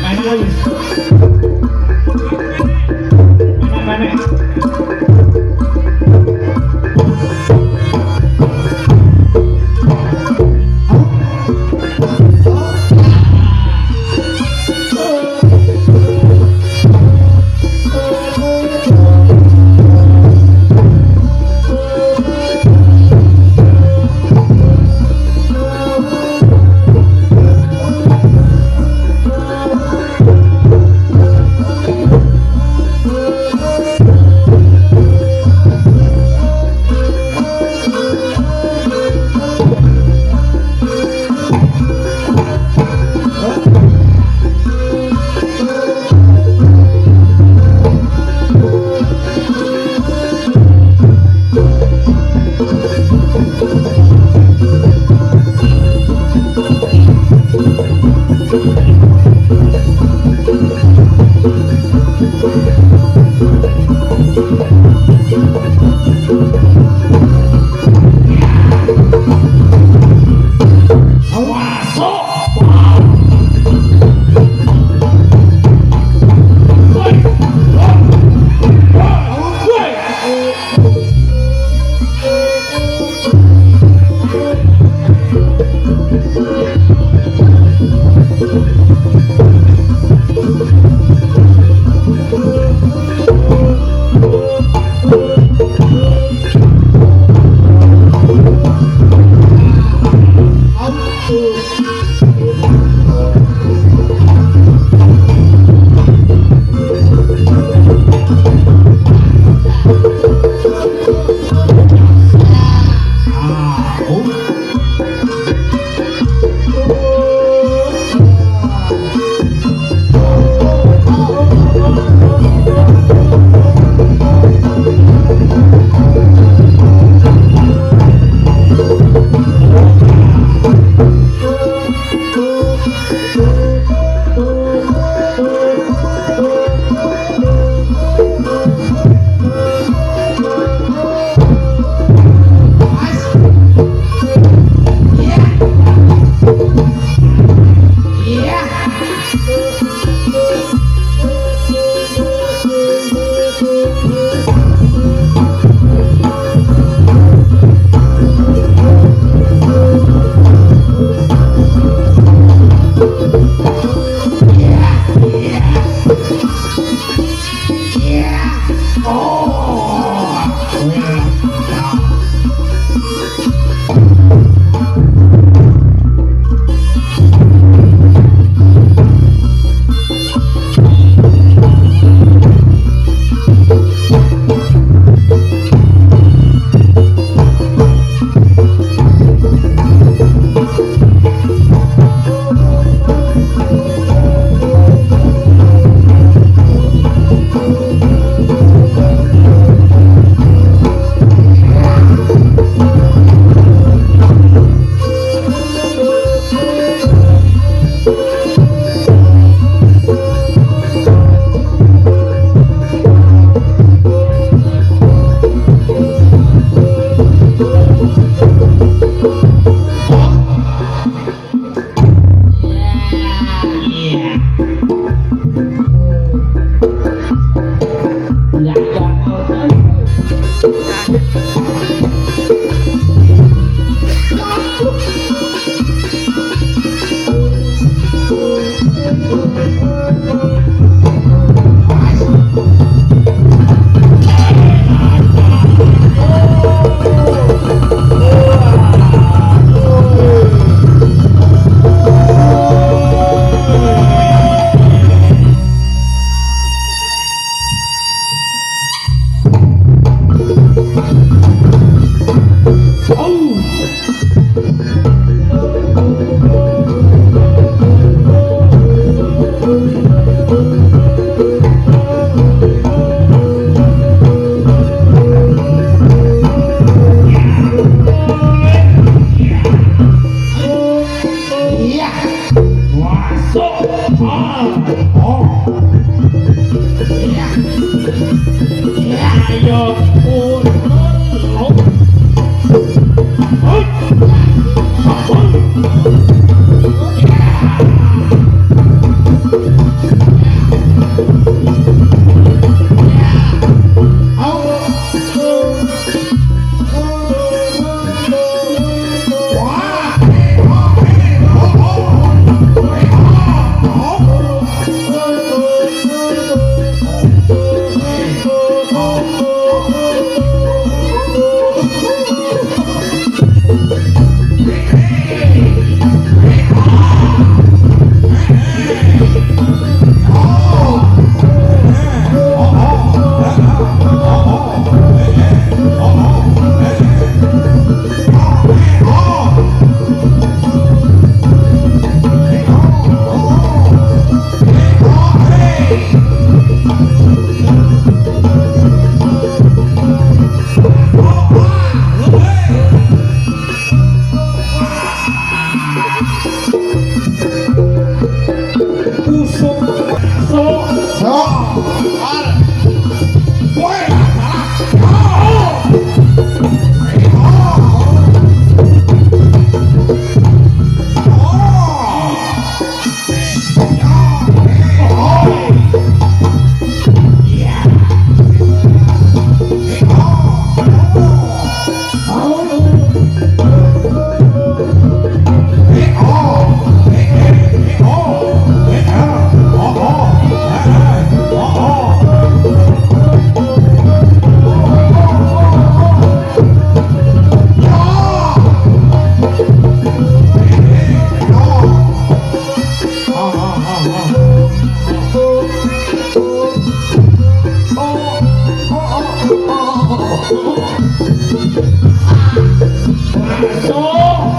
Mana lagi? Mana?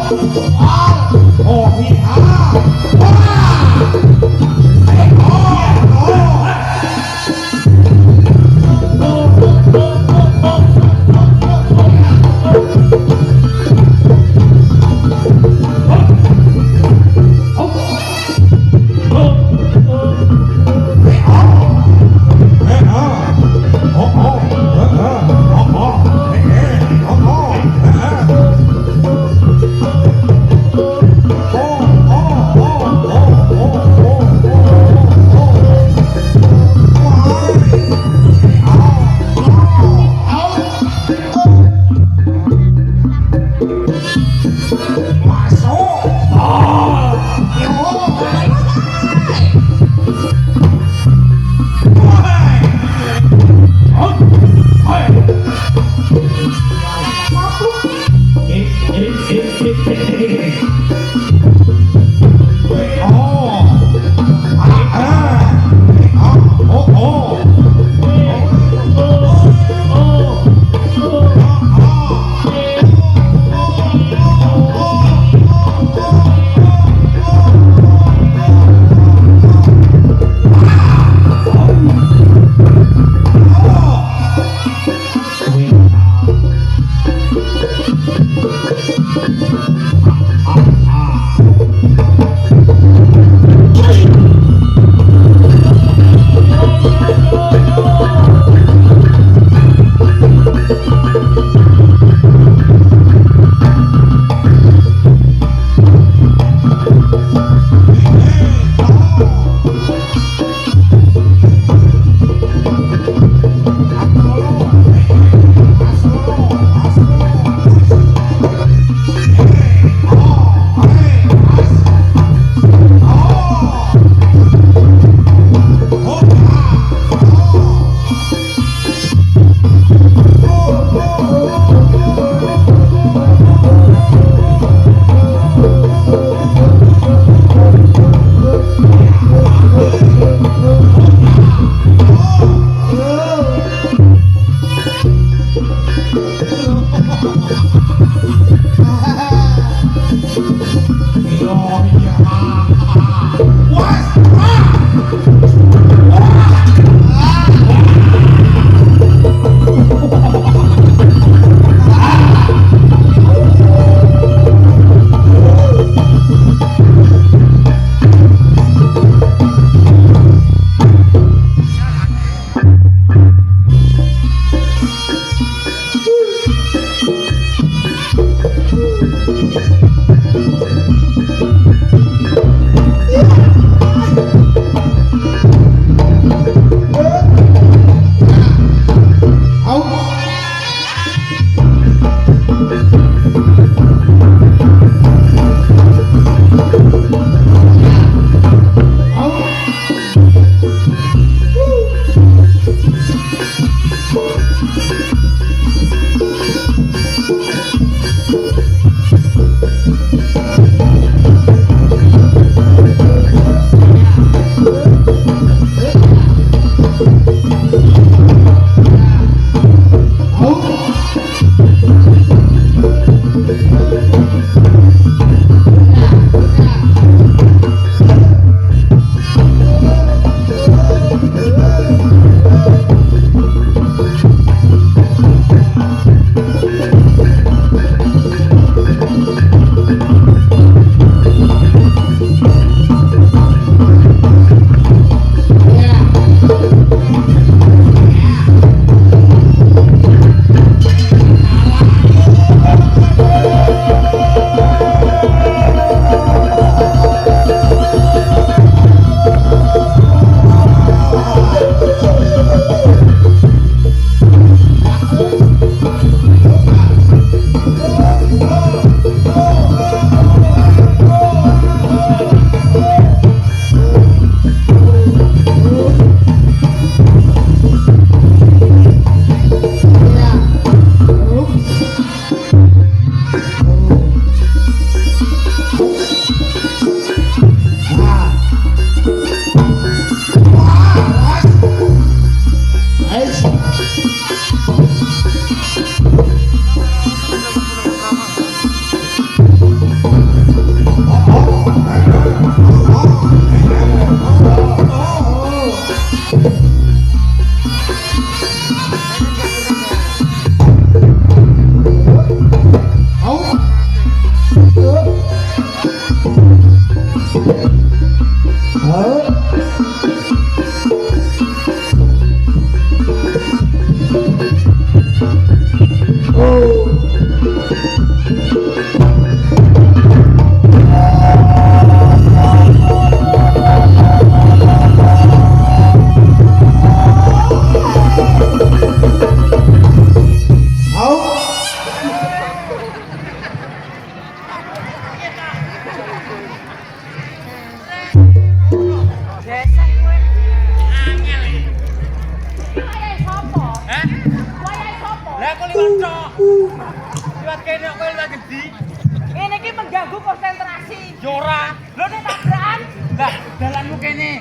โอ้พี่อาว้าไอ้โอ้โอ้ Ini ki mengganggu konsentrasi. Yora, lo nek tabrakan. Lah, dalanmu kene.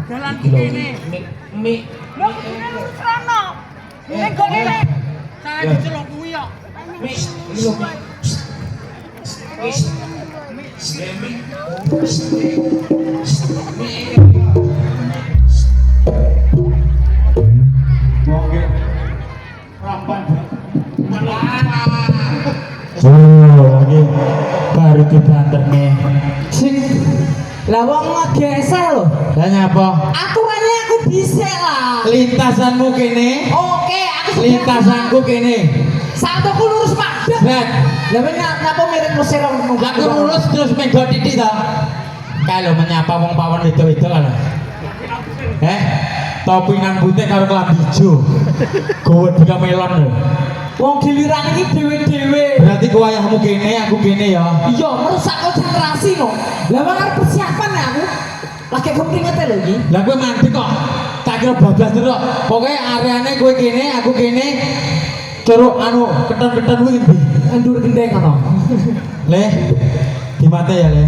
Dalanku kene. Mi Lo kene lurus rono. Ning kok kene. Salah dicelok kuwi yo. mi lho Oke. Rampan. lagi baru dibanter nih. Sing lah wong ngegesek lho. Lah nyapa? Aturannya aku bisa lah. Lintasanmu kene, Oke, aku sudah. lintasanku kene. Satuku lurus padha. Lah, Lah men napa mirip musir aku lurus terus menggo titik to. Kalau menyapa wong pawon itu kan. Topi nang putih karo kelambi ijo. Gowo dika melon lho. wong giliran iki dhewe-dhewe. Berarti kuwayahmu kene, aku kene ya. Iya, merusak konsentrasi no. Lah wong arep persiapan ya aku. Lagi kepringete lho iki. Lah kowe mandi kok. Tak kira bablas terus. Pokoke areane kowe kene, aku kene. Curuk anu keton-keton kuwi ndi? Ndur gendeng ngono. Le, di mata ya le.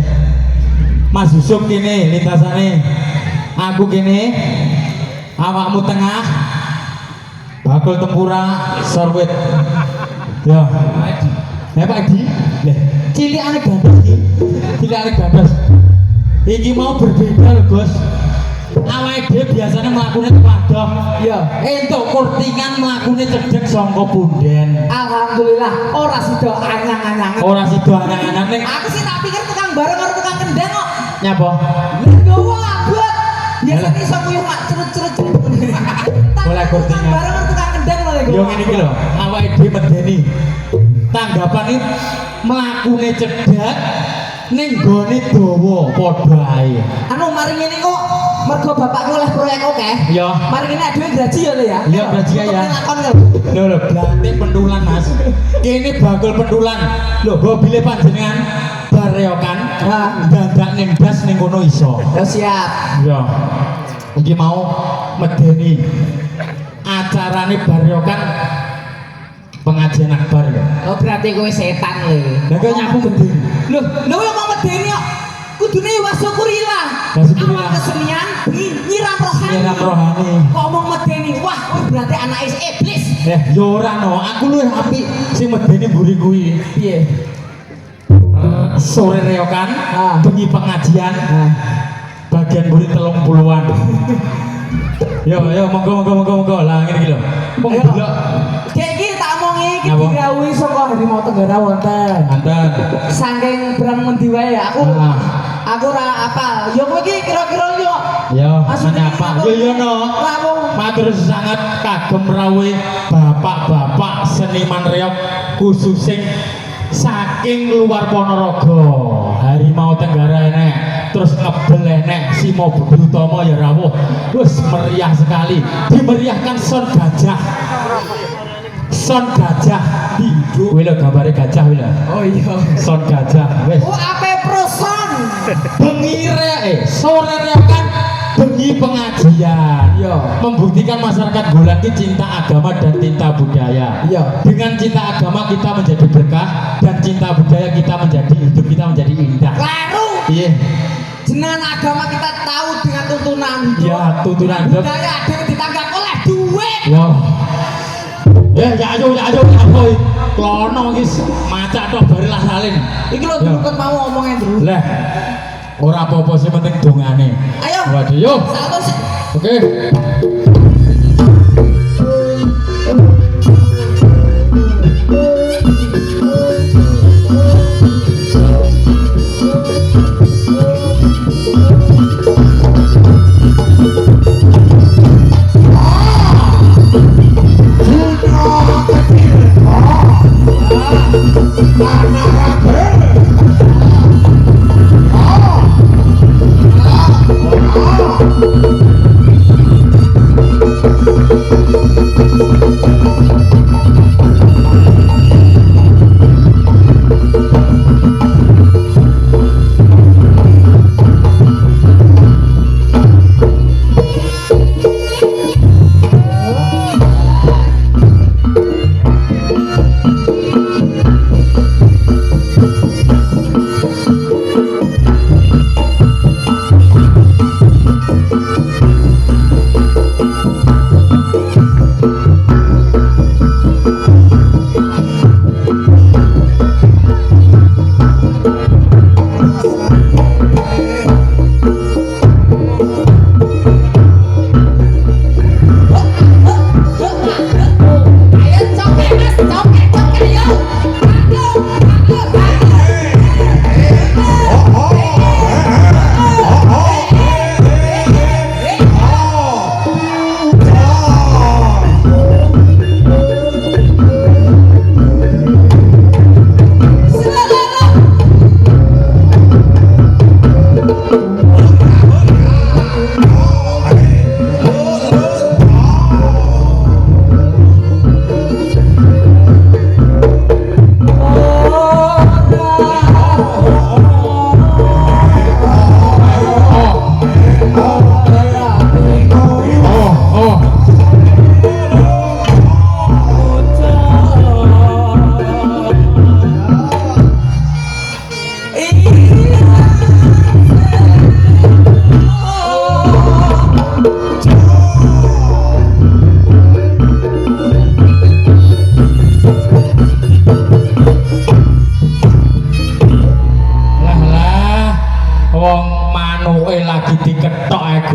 Mas Yusuf kene lintasane. Aku kene. Awakmu tengah. Bakul tempura sorwet. Ya. Ya Pak Edi. Leh, cilikane gandos iki. Cilikane gandos. Iki mau berbeda lho, Gus. Awake dhewe biasane mlakune wadoh. Iya. Entuk kurtingan mlakune cedhek saka punden. Alhamdulillah ora sida anyang-anyangan. Ora sida anang-anang ning Aku sih tak pikir tukang bareng karo tukang kendang kok. nyapa? Nggowo abot. Biasane iso kuyuh mak cerut-cerut. Oleh kurtingan. Tukang bareng karo tukang kendang lho Yo ngene iki lho, awake dhewe medeni. Tanggapane mlakune cedhak ning gone dawa padha ae. Anu mari ngene kok mergo bapakku oleh proyek oke. Iya. Mari ngene dhewe gaji ya lho ya. Iya, gaji ya. Lakon lho. Lho blante pendulan Mas. Kene bakul pendulan. Lho mobile panjenengan bareokan. Ha. Dadak ning das ning kono iso. Ya siap. Iya. Iki mau medeni acarane bareokan pengajian akbar ya. Oh berarti kowe setan lho. Lah kok nyapu medeni. Lho, lho mau medeni kok. Kudune wasyukurillah. Wasyukurillah. Awal kesenian nyiram rohani. Nyiram rohani. Kok mau medeni? Wah, kowe berarti anak iblis. Yo ora no, aku luwih apik sing medeni mburi kuwi. Piye? Sore reokan, Ah. bengi pengajian, Nah, bagian mburi 30-an. Yo monggo lah ngene iki lho. Wong Ayo. delok kayak gini tak omongi iki Napa? dirawuhi saka Harimau Tenggara wonten. Anten. Saking berang mendi wae aku. Ah. Aku ora apal. Yo kowe iki kira-kira yo. Yo Maksudnya menyapa. apa? Yo no. Lamu. Matur sangat kagem rawuh bapak-bapak seniman reok khususing saking luar Ponorogo. Harimau Tenggara enek, terus ngebel enek, Simo Budi Utomo ya rawuh. Wis meriah sekali. Dimeriahkan son gajah. Son gajah hidup. Kuwi lho gambare gajah kuwi lho. Oh iya. Son gajah wis. Oh ape proson. Bengi sore reokan bengi pengajian. Iya. Membuktikan masyarakat Golan ini cinta agama dan cinta budaya. Iya. Dengan cinta agama kita menjadi berkah dan cinta budaya kita menjadi hidup kita menjadi indah. Laru. Iya. Jenengan agama kita tahu dengan tuntunan hidup. Ya, tuntunan hidup. Budaya ada ditanggap oleh duit. Ya. Ya ayo. Klono guys, maca tok barilah salin. Iki lho Ya. dulu kan mau ngomongin dulu. Lah. Ora apa-apa sih penting dongane. Ayo. Waduh, yuk. Satu sih. Oke. Karena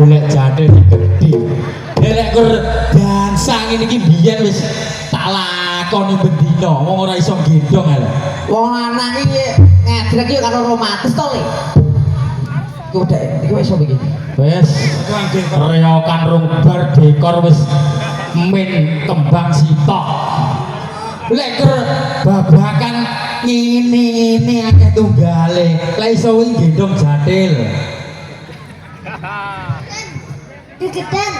golek jadil digedhi. Nek kur dansang ini iki biyen wis tak lakoni bendina, wong ora iso gendong ae. Wong lanang iki ngedrek iki karo romantis to, Le. Iku dek, iku iso begini. Wis reokan rungbar dekor wis min kembang sitok. Lek kur babakan ngene akeh tunggale. Lek iso kuwi gendong jadil. Gegeden.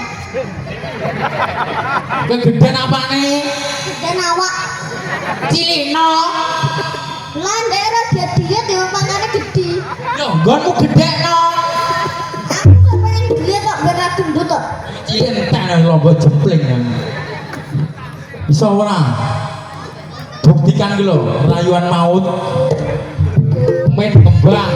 Kegeden apane? Gegeden awak. Cilino. Lah ndek ora diet ya mangane gedhi. Yo, nggonmu gedhekno. Aku kok pengen diet kok ben ra gendut kok. Cinten lombok jempling. Bisa ora? Buktikan ki lho, rayuan maut. Main kembang.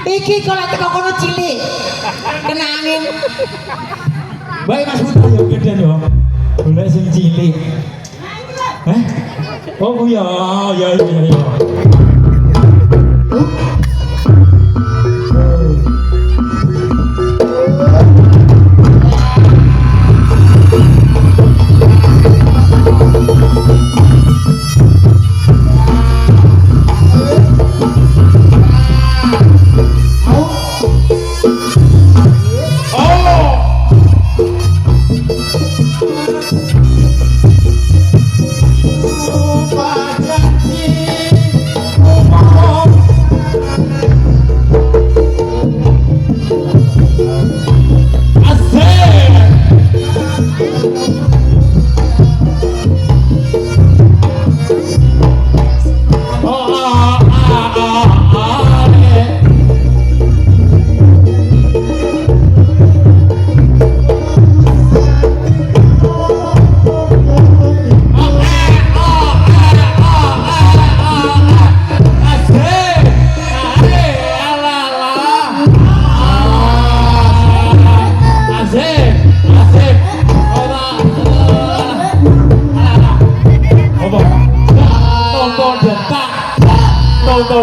Iki kalau teko kono cilik. Kena angin. Baik Mas Putra yo gede yo. Golek sing cilik. Hah? Oh iya.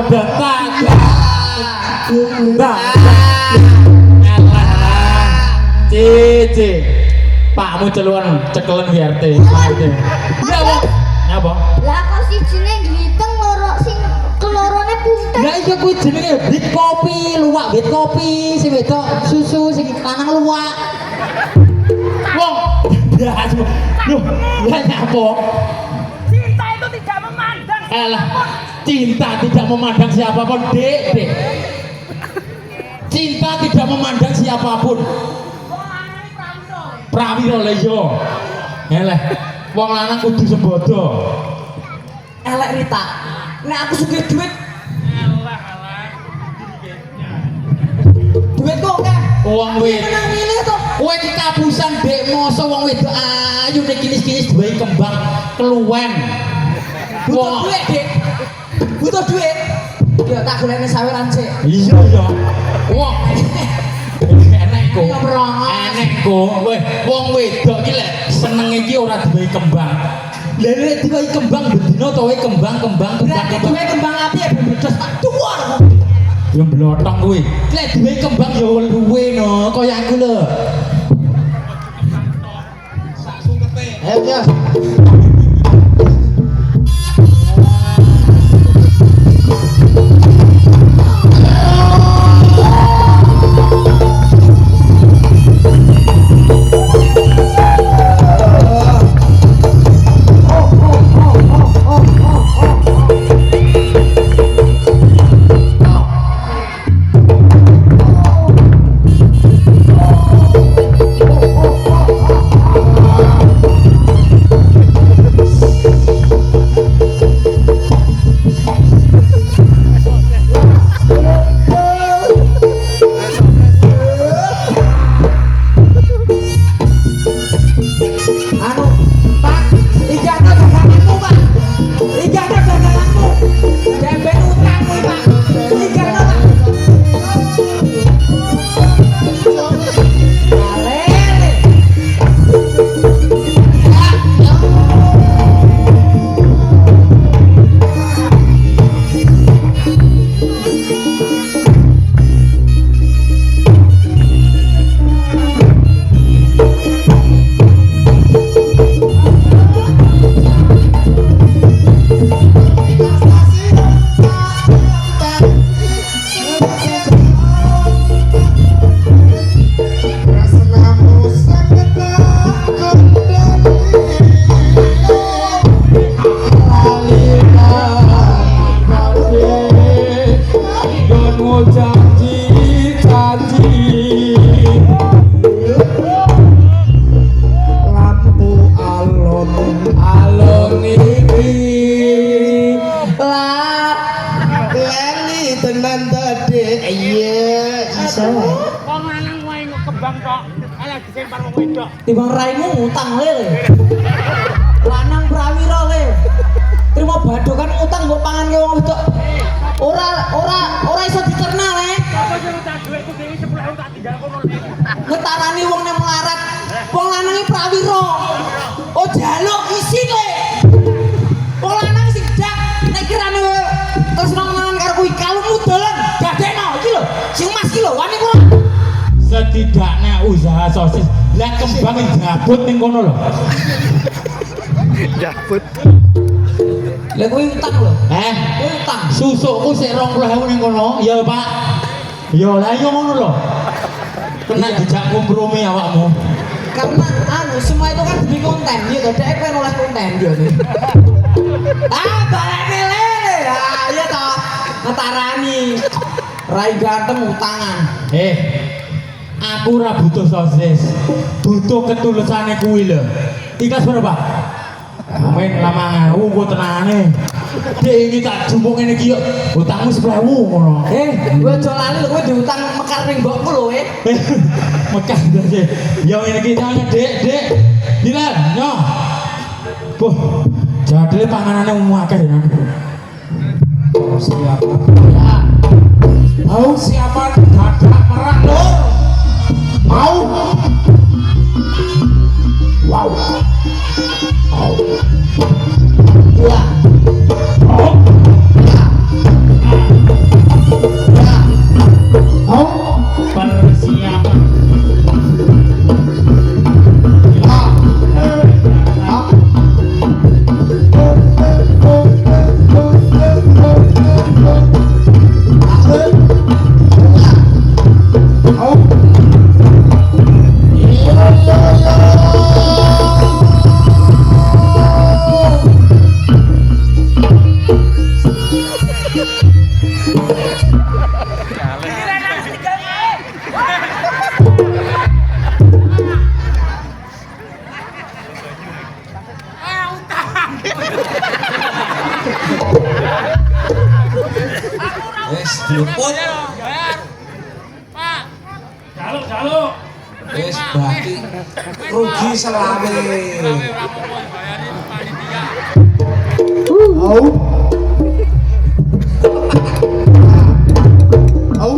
udah tak. Nah, Cici, pakmu celuan cekelen BRT. Ya apa? Ya apa? Lah kok si jeneng gliteng loro sing kelorone punten. Lah iya kuwi jenenge bit kopi, luwak bit kopi, sing wedok susu sing lanang luwak. Wong, ya aduh. Loh, ya apa? Cinta itu tidak memandang Elah, cinta tidak memandang siapapun, Dek, Dek. Cinta tidak memandang siapapun. Prawiro le yo. Elah, wong lanang kudu sembodo. Elek Rita. Nek aku sugih duit. Duit kok akeh. Wong wit. Menang milih to. Kowe iki kabusan, Dek, mosok wong wedok ayu nek kinis-kinis duwe kembang keluwen. Butuh duit, Dik. Butuh duit. Ya tak golekne saweran sik. Iya ya. Wong enek kok. Enek kok. Wong wedok iki lek senenge iki ora duwe kembang. Lah nek duwe kembang bendina to wae kembang. Lah duwe kembang api ya bedes tak duwar. Ya blotong kuwi. Lek duwe kembang ya luwe no, kaya aku lho. Ayo, ya. Timbang raimu ngutang le. Lanang prawira le. Terima badokan utang mbok pangan ke wong wedok. Ora iso dicerna le. Apa sing utang duitku dhewe 10.000 tak tinggal kono. Ngetarani wong nek melarat. Wong lanang iki prawira. Oh jaluk isi le. Wong lanang sing dak nek kirane tresno mangan karo kuwi kalungmu dolen dadekno iki lho. Sing Mas iki lho wani kurang. Setidaknya usaha sosis lah kembang jabut ning kono lho. Jabut. Lah kuwi utang lho. Kuwi Utang. susukku sik 20.000 ning kono. Ya, Pak. Ya lah yo ngono lho. Kena dijak kompromi awakmu. Karena semua itu kan demi konten. Ya dadake pengen oleh konten yo. Balane lele. Ya toh. Ngetarani. Rai ganteng utangan. Aku ora butuh sosis. Butuh ketulusane kuwi lho. Ikhlas berapa? Main lamangan, kok tenane. Dek ini tak jumpuk ngene iki yo. Utangmu 10.000 ngono. Gue aja lali lho kowe diutang mekar ning mbokmu lho Mekar sih. Yo ngene iki tanya Dek. Dilan, yo. Boh, jadile panganane akeh ya. Siapa? Mau siapa dadak perang lur? Mau? Wow. Oh. Iya. Oh. Wes diluput. Bayar. Pak. Jaluk. Wes berarti rugi selawe. Bayarin panitia. Au. Au.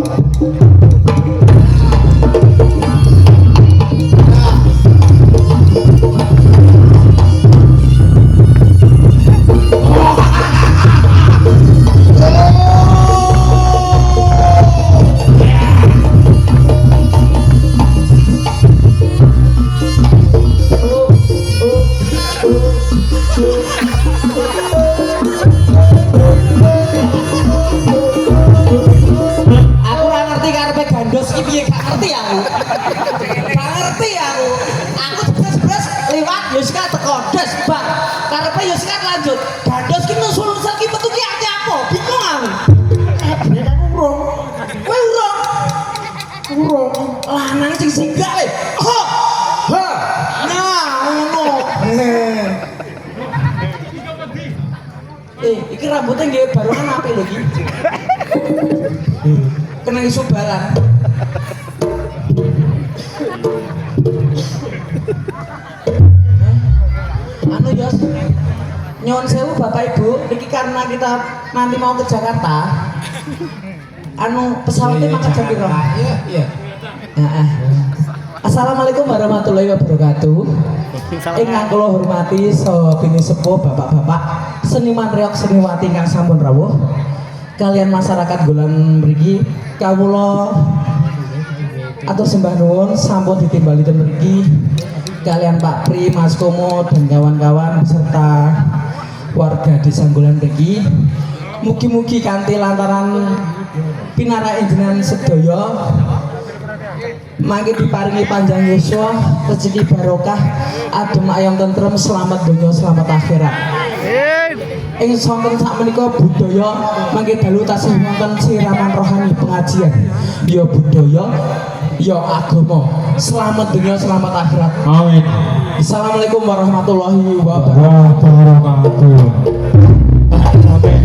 Aku ora ngerti karepe gandos iki piye, gak ngerti aku. Gak ngerti aku. Aku jebres lewat yo sik teko des bang. Karepe yo sik lanjut. Gandos ki nusul-nusul ki metu ki ati apa? Bingung aku. Brek aku urung. Kowe urung. Urung. Lanang sing singgah le. Ha. Ha. Nah, ngono. Iki rambutnya nggih baruan apik lho iki. Kena isu balan. Anu Yos, nyuwun sewu Bapak Ibu, iki karena kita nanti mau ke Jakarta. Anu pesawatnya mangkat jam piro? Iya. Heeh. Assalamualaikum warahmatullahi wabarakatuh. Ingkang kula hormati saha bini sepuh bapak-bapak, seniman reok seniwati ingkang sampun rawuh. Kalian masyarakat Golan mriki kawula atur sembah nuwun sampun ditimbali ten mriki kalian Pak Pri, Mas Komo dan kawan-kawan beserta warga Desa Golan mriki. Mugi-mugi kanthi lantaran pinara enjenan sedaya mangke diparingi panjang yuswa, rezeki barokah, adem ayam tentrem, selamat dunia, selamat akhirat. Ing sonten sakmenika budaya mangke dalu tasih wonten siraman rohani pengajian. Ya budaya, ya agama. Selamat dunia, selamat akhirat. Amin. Assalamualaikum warahmatullahi wabarakatuh. Wabarakatuh. Sampai.